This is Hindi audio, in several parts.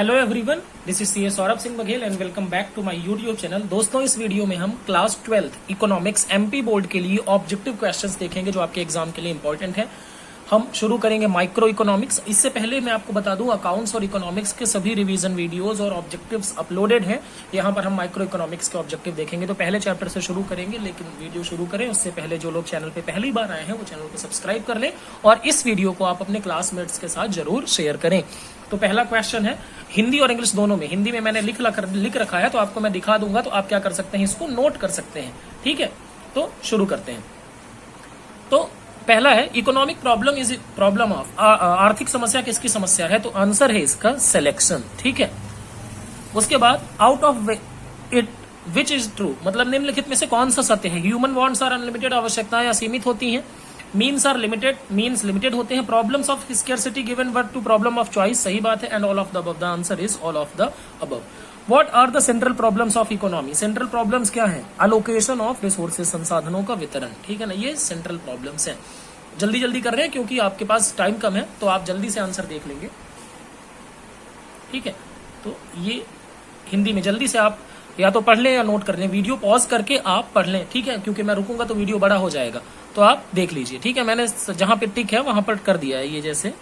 Hello everyone, this is CA Saurabh Singh Baghel and welcome back to my YouTube channel. दोस्तों, इस वीडियो में हम class 12th economics MP board के लिए ऑब्जेक्टिव क्वेश्चंस देखेंगे जो आपके एग्जाम के लिए इंपॉर्टेंट है। हम शुरू करेंगे माइक्रो इकोनॉमिक्स। इससे पहले मैं आपको बता दूं, अकाउंट्स और इकोनॉमिक्स के सभी रिवीजन वीडियोस और ऑब्जेक्टिव्स अपलोडेड हैं। यहाँ पर हम माइक्रो इकोनॉमिक्स के ऑब्जेक्टिव देखेंगे। तो पहले चैप्टर से शुरू करेंगे, लेकिन वीडियो शुरू करें उससे पहले जो लोग चैनल पे पहली बार आए हैं वो चैनल को सब्सक्राइब कर लें और इस वीडियो को आप अपने क्लासमेट्स के साथ जरूर शेयर करें। तो पहला क्वेश्चन है हिंदी और इंग्लिश दोनों में। हिंदी में मैंने लिख रखा है, तो आपको मैं दिखा दूंगा, तो आप क्या कर सकते हैं, इसको नोट कर सकते हैं। ठीक है, तो शुरू करते हैं। तो पहला है economic problem is problem of, आर्थिक समस्या किसकी समस्या है, तो आंसर है इसका सिलेक्शन। ठीक है, उसके बाद out of it which is true, मतलब निम्नलिखित में से कौन सा सत्य है। ह्यूमन वांट्स आर अनलिमिटेड, आवश्यकताएं असीमित होती हैं। Means are limited, means limited होते हैं। Problems of scarcity given birth to problem of choice, सही बात है। And all of the above, the answer is all of the above. What are the central problems of economy, central problems क्या है, अलोकेशन ऑफ रिसोर्सेज, संसाधनों का वितरण। ठीक है ना, ये सेंट्रल प्रॉब्लम्स है। जल्दी जल्दी कर रहे हैं क्योंकि आपके पास टाइम कम है, तो आप जल्दी से आंसर देख लेंगे। ठीक है, तो ये हिंदी में जल्दी से आप या तो पढ़ लें या नोट कर लें। वीडियो पॉज करके आप पढ़ लें, ठीक है, क्योंकि मैं रुकूंगा तो वीडियो बड़ा हो जाएगा। तो आप देख लीजिए। ठीक है, मैंने जहां पे टिक है वहां पर कर दिया है, ये जैसे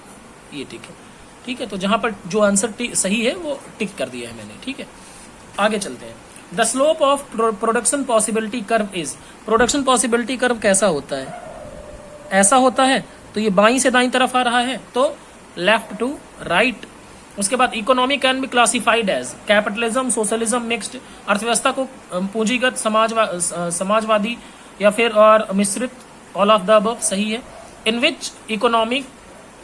ये टिक है। ठीक है, तो जहां पर जो आंसर सही है वो टिक कर दिया है मैंने। ठीक है, आगे चलते हैं। The slope of production possibility curve is, production possibility curve कैसा होता है, ऐसा होता है। तो ये बाईं से दाईं तरफ आ रहा है, तो लेफ्ट टू राइट। उसके बाद economy can be classified as capitalism, socialism, mixed. अर्थव्यवस्था को पूंजीगत, समाजवादी या फिर और मिश्रित, ऑल ऑफ द अबव, सही है। In which economic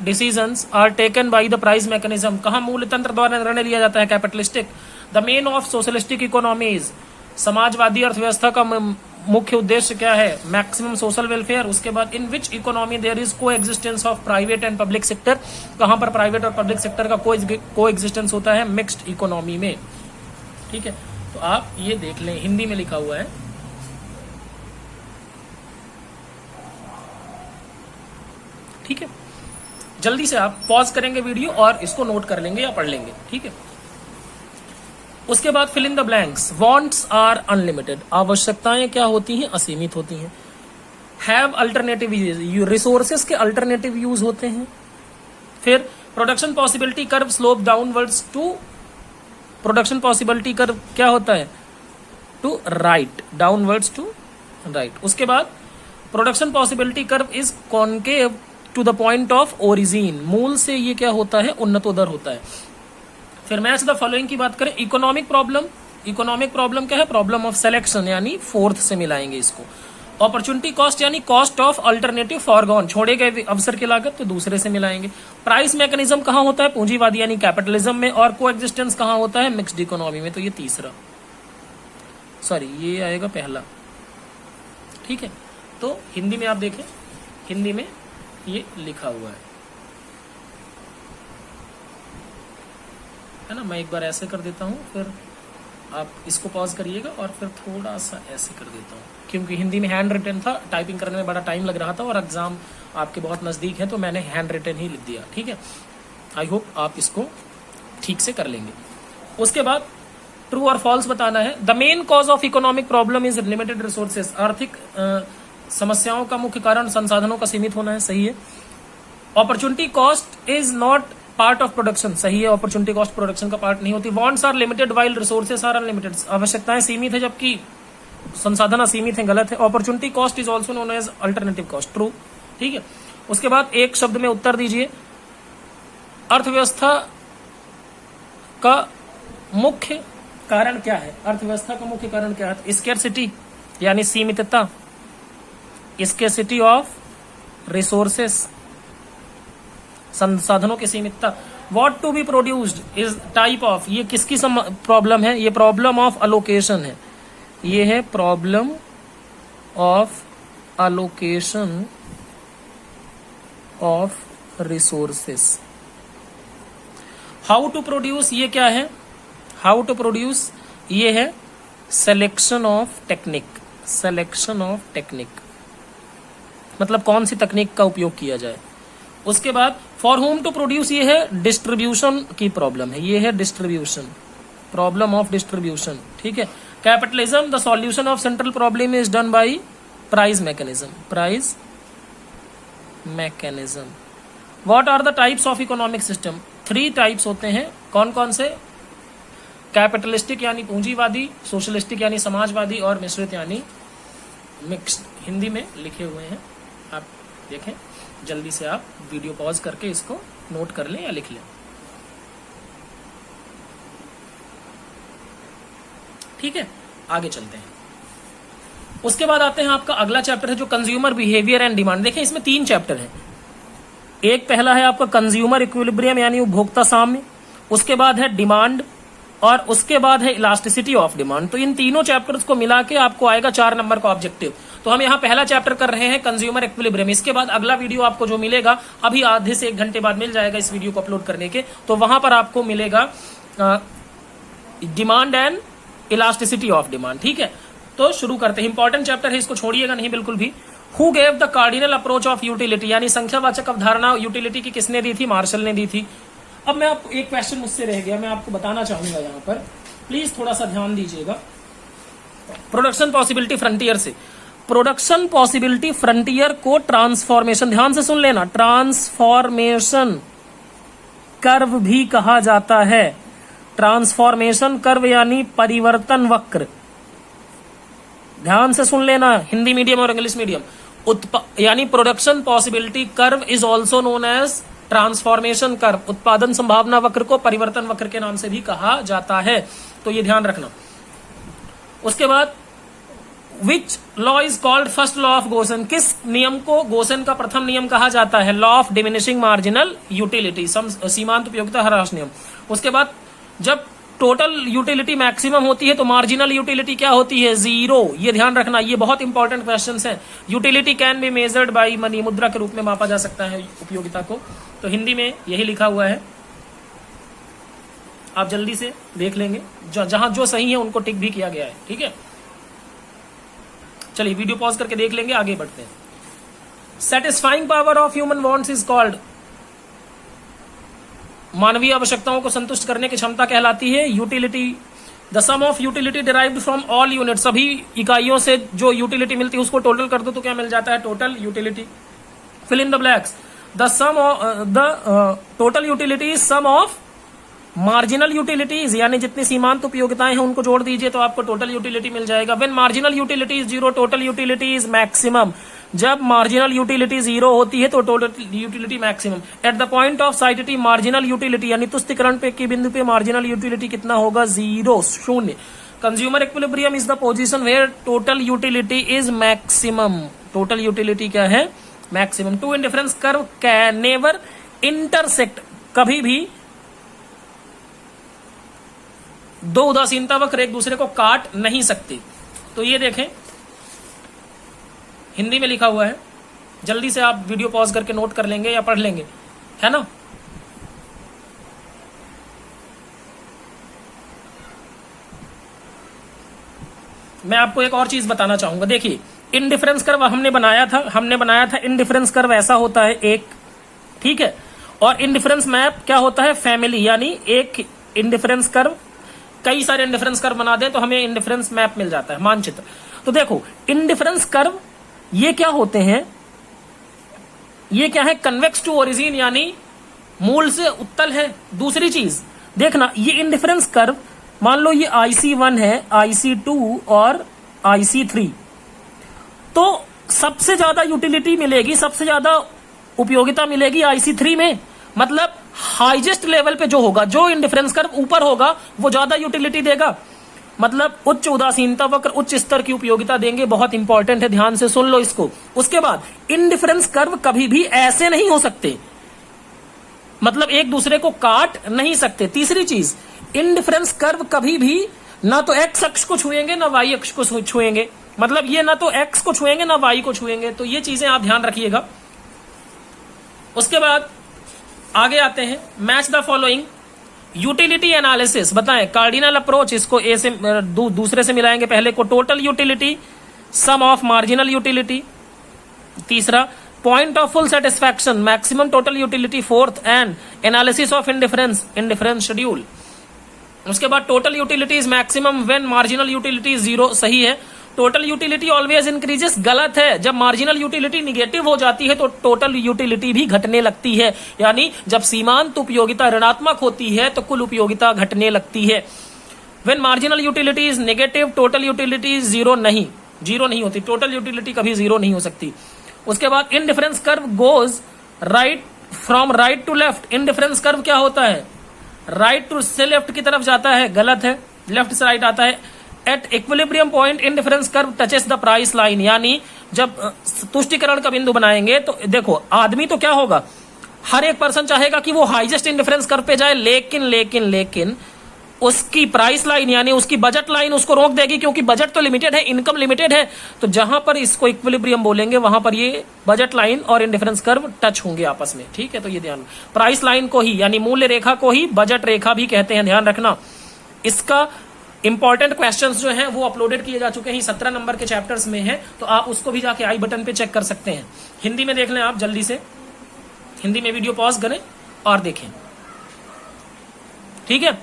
decisions are taken by the price mechanism, कहाँ मूल्य तंत्र द्वारा निर्णय लिया जाता है, capitalistic. The main of socialistic economies, समाजवादी अर्थव्यवस्था का मुख्य उद्देश्य क्या है, मैक्सिमम सोशल वेलफेयर। उसके बाद इन विच इकोनॉमी देयर इज को existence of private and public sector, कहां पर प्राइवेट और पब्लिक सेक्टर का को एग्जिस्टेंस होता है, मिक्स्ड इकोनॉमी में। ठीक है, तो आप ये देख लें, हिंदी में लिखा हुआ है। ठीक है, जल्दी से आप पॉज करेंगे वीडियो और इसको नोट कर लेंगे या पढ़ लेंगे। ठीक है, उसके बाद fill in the blanks. Wants are unlimited, आवश्यकताएं क्या होती हैं, असीमित होती हैं। हैव अल्टरनेटिव यूज, रिसोर्सेस के अल्टरनेटिव यूज होते हैं। फिर production possibility curve slope downwards to, production possibility curve क्या होता है, to right, downwards to right. उसके बाद production possibility curve is concave to the point of origin, मूल से ये क्या होता है, उन्नतोदर होता है। फिर मैच द फॉलोइंग की बात करें, इकोनॉमिक प्रॉब्लम, इकोनॉमिक प्रॉब्लम क्या है, प्रॉब्लम ऑफ सिलेक्शन, यानी फोर्थ से मिलाएंगे इसको। अपॉर्चुनिटी कॉस्ट यानी कॉस्ट ऑफ अल्टरनेटिव फॉरगॉन, छोड़े गए अवसर की लागत, तो दूसरे से मिलाएंगे। प्राइस मैकेनिज्म कहां होता है, पूंजीवादी यानी कैपिटलिज्म में। और को एग्जिस्टेंस कहां होता है, मिक्स्ड इकोनॉमी में। तो ये तीसरा, सॉरी ये आएगा पहला। ठीक है, तो हिंदी में आप देखें, हिंदी में ये लिखा हुआ है ना। मैं एक बार ऐसे कर देता हूं, फिर आप इसको पॉज करिएगा और फिर थोड़ा सा ऐसे कर देता हूं, क्योंकि हिंदी में हैंड रिटन था, टाइपिंग करने में बड़ा टाइम लग रहा था और एग्जाम आपके बहुत नजदीक है, तो मैंने हैंड रिटन ही लिख दिया। ठीक है, आई होप आप इसको ठीक से कर लेंगे। उसके बाद ट्रू और फॉल्स बताना है। The main cause of economic problem is limited resources, आर्थिक समस्याओं का मुख्य कारण संसाधनों का सीमित होना है, सही है। Opportunity cost is not part of production, सही है, अपॉर्चुनिटी कॉस्ट प्रोडक्शन का पार्ट नहीं होती। Wants are limited while resources are unlimited, आवश्यकताएं सीमित है जबकि संसाधन असीमित है, गलत है। Opportunity cost is also known as alternative cost, true. ठीक है, उसके बाद एक शब्द में उत्तर दीजिए। अर्थव्यवस्था का मुख्य कारण क्या है, अर्थव्यवस्था का मुख्य कारण क्या है, स्कैरसिटी यानी सीमितता, स्कैरसिटी ऑफ रिसोर्सेस, संसाधनों की सीमितता। What to be produced is type of, ये किसकी प्रॉब्लम है, ये प्रॉब्लम ऑफ अलोकेशन है, ये है problem of allocation of resources. How to produce, ये क्या है, हाउ टू प्रोड्यूस, ये है selection of technique, selection of technique मतलब कौन सी तकनीक का उपयोग किया जाए। उसके बाद फॉर होम टू प्रोड्यूस, ये है डिस्ट्रीब्यूशन की प्रॉब्लम है, ये है डिस्ट्रीब्यूशन, प्रॉब्लम ऑफ डिस्ट्रीब्यूशन, ठीक है। Capitalism, the solution of central problem is done by price mechanism, price mechanism. What are the types of economic system, 3 types होते हैं, कौन कौन से? कैपिटलिस्टिक यानी पूंजीवादी, सोशलिस्टिक यानी समाजवादी, और मिश्रित यानी मिक्स्ड। हिंदी में लिखे हुए हैं, आप देखें, जल्दी से आप वीडियो पॉज करके इसको नोट कर लें या लिख लें, ठीक है। आगे चलते हैं। उसके बाद आते हैं आपका अगला चैप्टर है जो कंज्यूमर बिहेवियर एंड डिमांड। देखें इसमें 3 चैप्टर हैं। एक पहला है आपका कंज्यूमर इक्विलिब्रियम यानी उपभोक्ता साम्य, उसके बाद है डिमांड, और उसके बाद है इलास्टिसिटी ऑफ डिमांड। तो इन तीनों चैप्टर्स को मिला के आपको आएगा 4 नंबर का ऑब्जेक्टिव। तो हम यहाँ पहला चैप्टर कर रहे हैं कंज्यूमर इक्विलिब्रियम। इसके बाद अगला वीडियो आपको जो मिलेगा अभी आधे से 1 घंटे बाद मिल जाएगा इस वीडियो को अपलोड करने के, तो वहां पर आपको मिलेगा demand and elasticity of demand, ठीक है। तो शुरू करते हैं। इंपॉर्टेंट चैप्टर है, इसको छोड़िएगा नहीं बिल्कुल भी। Who gave the cardinal approach of utility, यानी संख्यावाचक अवधारणा यूटिलिटी की किसने दी थी? मार्शल ने दी थी। अब मैं आपको एक क्वेश्चन मुझसे रह गया, मैं आपको बताना चाहूंगा यहाँ पर, प्लीज थोड़ा सा ध्यान दीजिएगा। प्रोडक्शन पॉसिबिलिटी फ्रंटियर से, प्रोडक्शन पॉसिबिलिटी फ्रंटियर को ट्रांसफॉर्मेशन, ध्यान से सुन लेना, ट्रांसफॉर्मेशन कर्व भी कहा जाता है। ट्रांसफॉर्मेशन कर्व यानी परिवर्तन वक्र, ध्यान से सुन लेना, हिंदी मीडियम और इंग्लिश मीडियम। यानी production possibility curve is also known as transformation curve, उत्पादन संभावना वक्र को परिवर्तन वक्र के नाम से भी कहा जाता है, तो ये ध्यान रखना। उसके बाद which law is called first law of Gaussian, किस नियम को गोसेन का प्रथम नियम कहा जाता है? Law of diminishing marginal utility, सीमांत उपयोगिता ह्रास नियम। उसके बाद जब टोटल यूटिलिटी मैक्सिमम होती है तो मार्जिनल यूटिलिटी क्या होती है? 0। ये ध्यान रखना, ये बहुत इंपॉर्टेंट क्वेश्चंस हैं। Utility can be measured by money, मुद्रा के रूप में मापा जा सकता है उपयोगिता को, तो हिंदी में यही लिखा हुआ है, आप जल्दी से देख लेंगे, जहां जो सही है उनको टिक भी किया गया है, ठीक है। चलिए वीडियो पॉज करके देख लेंगे, आगे बढ़ते हैं। Satisfying power of human wants is called, मानवीय आवश्यकताओं को संतुष्ट करने की क्षमता कहलाती है utility. The sum of utility derived from all unit, सभी इकाइयों से जो यूटिलिटी मिलती है उसको टोटल कर दो तो क्या मिल जाता है? Total utility. Fill in the blanks, the sum the total utility is sum of marginal utilities, यानी जितनी सीमांत उपयोगिताएं हैं उनको जोड़ दीजिए तो आपको टोटल यूटिलिटी मिल जाएगा। When marginal utility is 0, total utility is maximum, जब मार्जिनल यूटिलिटी 0 होती है तो total utility maximum. At the point of satiety marginal utility, यानी तुष्टिकरण पे के बिंदु पे मार्जिनल यूटिलिटी कितना होगा? 0, 0। Consumer equilibrium is the position where total utility is maximum, total utility क्या है? Maximum. Two indifference curve can never intersect, कभी भी 2 उदासीनता वक्र एक दूसरे को काट नहीं सकते। तो ये देखें, हिंदी में लिखा हुआ है, जल्दी से आप वीडियो पॉज करके नोट कर लेंगे या पढ़ लेंगे, है ना। मैं आपको एक और चीज बताना चाहूंगा। देखिए, इनडिफरेंस कर्व हमने बनाया था इनडिफरेंस कर्व ऐसा होता है एक, ठीक है। और इनडिफरेंस मैप क्या होता है? फैमिली, यानी एक इनडिफरेंस कर्व कई सारे इनडिफरेंस कर्व बना दें तो हमें इनडिफरेंस मैप मिल जाता है, मानचित्र। तो देखो, इनडिफरेंस कर्व ये क्या होते हैं? ये क्या है? कन्वेक्स टू ओरिजिन, यानी मूल से उत्तल है। दूसरी चीज देखना, ये इनडिफरेंस कर्व, मान लो ये IC1 है, IC2 और IC3, तो सबसे ज्यादा यूटिलिटी मिलेगी, सबसे ज्यादा उपयोगिता मिलेगी IC3 में। मतलब हाईएस्ट लेवल पे जो होगा, जो इनडिफरेंस कर्व ऊपर होगा वो ज्यादा यूटिलिटी देगा, मतलब उच्च उदासीनता वक्र उच्च स्तर की उपयोगिता देंगे। बहुत इंपॉर्टेंट है, ध्यान से सुन लो इसको। उसके बाद इनडिफरेंस कर्व कभी भी ऐसे नहीं हो सकते, मतलब एक दूसरे को काट नहीं सकते। तीसरी चीज, इनडिफरेंस कर्व कभी भी ना तो एक्स अक्ष को छुएंगे ना वाई अक्ष को छुएंगे, मतलब ये ना तो एक्स को छुएंगे ना वाई को छुएंगे। तो ये चीजें आप ध्यान रखिएगा। उसके बाद आगे आते हैं, match the following utility analysis. बताएं कार्डिनल अप्रोच, इसको ए से दूसरे से मिलाएंगे। पहले को total utility, sum of marginal utility. तीसरा point of full satisfaction, maximum total utility fourth, and analysis of indifference schedule. उसके बाद total utilities maximum when marginal utility zero, सही है। टोटल यूटिलिटी ऑलवेज इंक्रीजेस, गलत है। जब मार्जिनल यूटिलिटी निगेटिव हो जाती है तो टोटल यूटिलिटी भी घटने लगती है, यानी जब सीमांत उपयोगिता ऋणात्मक होती है तो कुल उपयोगिता घटने लगती है। When marginal utility is negative, total utility zero नहीं होती, टोटल यूटिलिटी कभी जीरो नहीं हो सकती। उसके बाद indifference curve goes from right to left. Indifference curve क्या होता है? राइट टू से लेफ्ट की तरफ जाता है, गलत है, लेफ्ट से राइट आता है। At equilibrium point indifference curve touches the price line, यानी जब तुष्टिकरण का बिंदु बनाएंगे तो देखो आदमी तो क्या होगा, हर एक पर्सन चाहेगा कि वो हाईएस्ट इनडिफरेंस कर्व पे जाए, लेकिन उसकी प्राइस लाइन यानी उसकी बजट लाइन उसको रोक देगी, क्योंकि बजट तो लिमिटेड है, इनकम लिमिटेड है। तो जहां पर इसको इक्विलिब्रियम बोलेंगे वहां पर ये बजट लाइन और इंडिफरेंस कर्व टच होंगे आपस में, ठीक है। तो ये ध्यान, प्राइस लाइन को ही यानी मूल्य रेखा को ही बजट रेखा भी कहते हैं, ध्यान रखना। इसका इंपॉर्टेंट क्वेश्चंस जो हैं वो अपलोडेड किए जा चुके हैं, 17 नंबर के चैप्टर्स में है, तो आप उसको भी जाके आई बटन पे चेक कर सकते हैं। हिंदी में देख लें आप जल्दी से, हिंदी में वीडियो पॉज करें और देखें, ठीक है,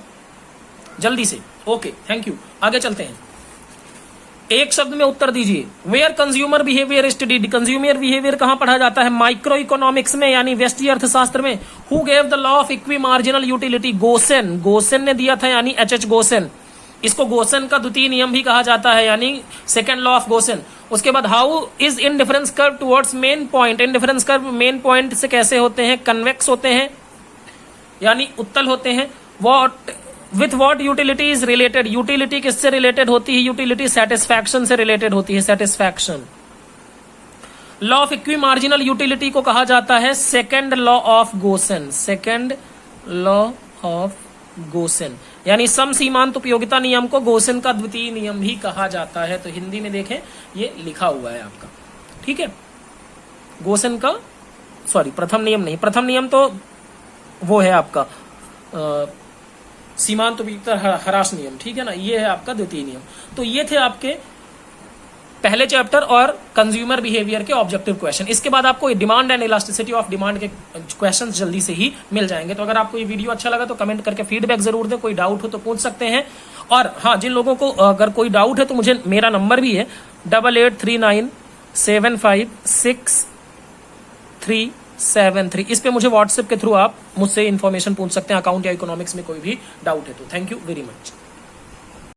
जल्दी से। Okay, thank you. आगे चलते हैं, एक शब्द में उत्तर दीजिए। Where consumer behaviour studied, consumer behaviour कहां पढ़ा जाता है? माइक्रो इकोनॉमिक्स में यानी व्यष्टि अर्थशास्त्र में। Who gave the law of equi marginal utility? Gaussian ने दिया था, यानी एच गोसेन। इसको गोसेन का द्वितीय नियम भी कहा जाता है, यानी सेकेंड लॉ ऑफ गोसेन। उसके बाद how is indifference curve towards main point? Indifference curve main point से कैसे होते हैं? कन्वेक्स होते हैं, यानी उत्तल होते हैं। With what utility is related? Utility किससे रिलेटेड होती है? यूटिलिटी सेटिस्फैक्शन से रिलेटेड होती है, satisfaction. Law of equi marginal utility को कहा जाता है second law of Gaussian, second law of Gaussian, यानी सम सीमांत उपयोगिता नियम को गोसेन का द्वितीय नियम भी कहा जाता है। तो हिंदी में देखें, ये लिखा हुआ है आपका, ठीक है। गोसेन का प्रथम नियम नहीं, प्रथम नियम तो वो है आपका सीमांत उपयोगिता ह्रास नियम, ठीक है ना, ये है आपका द्वितीय नियम। तो ये थे आपके पहले चैप्टर और कंज्यूमर बिहेवियर के ऑब्जेक्टिव क्वेश्चन। इसके बाद आपको demand and elasticity of demand के क्वेश्चंस जल्दी से ही मिल जाएंगे। तो अगर आपको ये वीडियो अच्छा लगा तो कमेंट करके फीडबैक जरूर दें, कोई डाउट हो तो पूछ सकते हैं। और हाँ, जिन लोगों को अगर कोई डाउट है तो मुझे मेरा नंबर भी है 8839756373, इस पे मुझे व्हाट्सएप के थ्रू आप मुझसे इन्फॉर्मेशन पूछ सकते हैं, अकाउंट या इकोनॉमिक्स में कोई भी डाउट है तो। Thank you very much.